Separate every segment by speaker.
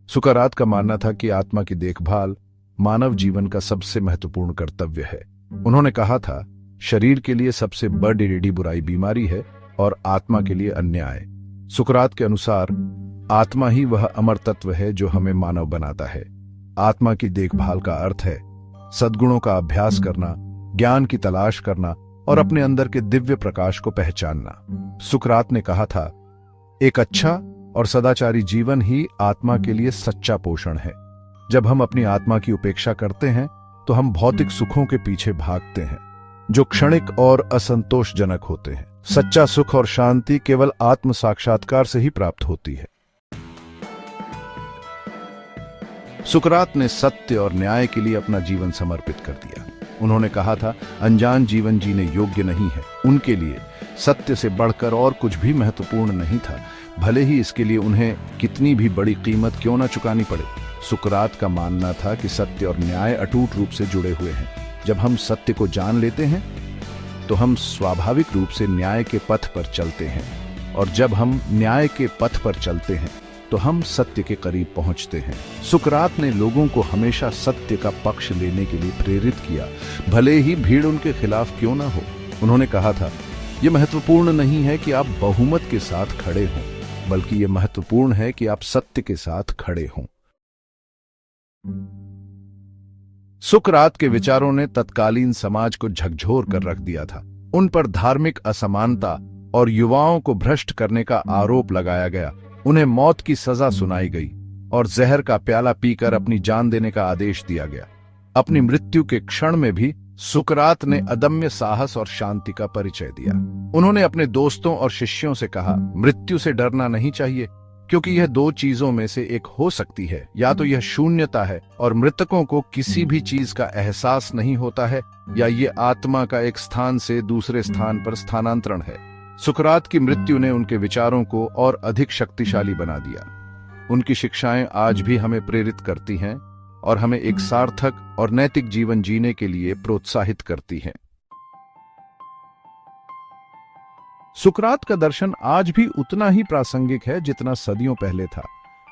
Speaker 1: सुकरात का मानना था कि आत्मा की देखभाल मानव जीवन का सबसे महत्वपूर्ण कर्तव्य है। उन्होंने कहा था, शरीर के लिए सबसे बड़ी बुराई बीमारी है और आत्मा के लिए अन्याय। सुकरात के अनुसार आत्मा ही वह अमर तत्व है जो हमें मानव बनाता है। आत्मा की देखभाल का अर्थ है सद्गुणों का अभ्यास करना, ज्ञान की तलाश करना और अपने अंदर के दिव्य प्रकाश को पहचानना। सुकरात ने कहा था, एक अच्छा और सदाचारी जीवन ही आत्मा के लिए सच्चा पोषण है। जब हम अपनी आत्मा की उपेक्षा करते हैं तो हम भौतिक सुखों के पीछे भागते हैं जो क्षणिक और असंतोषजनक होते हैं। सच्चा सुख और शांति केवल आत्म साक्षात्कार से ही प्राप्त होती है। सुकरात ने सत्य और न्याय के लिए अपना जीवन समर्पित कर दिया। उन्होंने कहा था, अनजान जीवन जीने योग्य नहीं है। उनके लिए सत्य से बढ़कर और कुछ भी महत्वपूर्ण नहीं था, भले ही इसके लिए उन्हें कितनी भी बड़ी कीमत क्यों न चुकानी पड़े। सुकरात का मानना था कि सत्य और न्याय अटूट रूप से जुड़े हुए हैं। जब हम सत्य को जान लेते हैं तो हम स्वाभाविक रूप से न्याय के पथ पर चलते हैं, और जब हम न्याय के पथ पर चलते हैं तो हम सत्य के करीब पहुंचते हैं। सुकरात ने लोगों को हमेशा सत्य का पक्ष लेने के लिए प्रेरित किया, भले ही भीड़ उनके खिलाफ क्यों ना हो। उन्होंने कहा था, यह महत्वपूर्ण नहीं है कि आप बहुमत के साथ खड़े हों, बल्कि यह महत्वपूर्ण है कि आप सत्य के साथ खड़े हों। सुकरात के विचारों ने तत्कालीन समाज को झकझोर कर रख दिया था। उन पर धार्मिक असमानता और युवाओं को भ्रष्ट करने का आरोप लगाया गया। उन्हें मौत की सजा सुनाई गई और जहर का प्याला पीकर अपनी जान देने का आदेश दिया गया। अपनी मृत्यु के क्षण में भी सुकरात ने अदम्य साहस और शांति का परिचय दिया। उन्होंने अपने दोस्तों और शिष्यों से कहा, मृत्यु से डरना नहीं चाहिए, क्योंकि यह दो चीजों में से एक हो सकती है। या तो यह शून्यता है और मृतकों को किसी भी चीज का एहसास नहीं होता है, या ये आत्मा का एक स्थान से दूसरे स्थान पर स्थानांतरण है। सुकरात की मृत्यु ने उनके विचारों को और अधिक शक्तिशाली बना दिया। उनकी शिक्षाएं आज भी हमें प्रेरित करती हैं और हमें एक सार्थक और नैतिक जीवन जीने के लिए प्रोत्साहित करती हैं। सुकरात का दर्शन आज भी उतना ही प्रासंगिक है जितना सदियों पहले था।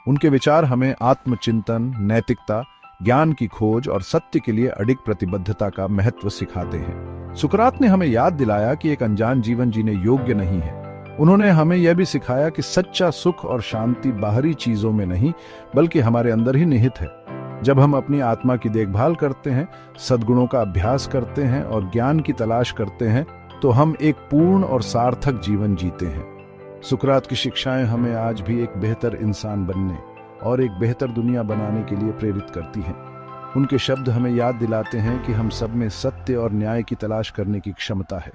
Speaker 1: उनके विचार हमें आत्मचिंतन, नैतिकता, ज्ञान की खोज और सत्य के लिए अडिग प्रतिबद्धता का महत्व सिखाते हैं। सुकरात ने हमें याद दिलाया कि एक अनजान जीवन जीने योग्य नहीं है। उन्होंने हमें यह भी सिखाया कि सच्चा सुख और शांति बाहरी चीजों में नहीं, बल्कि हमारे अंदर ही निहित है। जब हम अपनी आत्मा की देखभाल करते हैं, सद्गुणों का अभ्यास करते हैं और ज्ञान की तलाश करते हैं, तो हम एक पूर्ण और सार्थक जीवन जीते हैं। सुकरात की शिक्षाएं हमें आज भी एक बेहतर इंसान बनने और एक बेहतर दुनिया बनाने के लिए प्रेरित करती हैं। उनके शब्द हमें याद दिलाते हैं कि हम सब में सत्य और न्याय की तलाश करने की क्षमता है।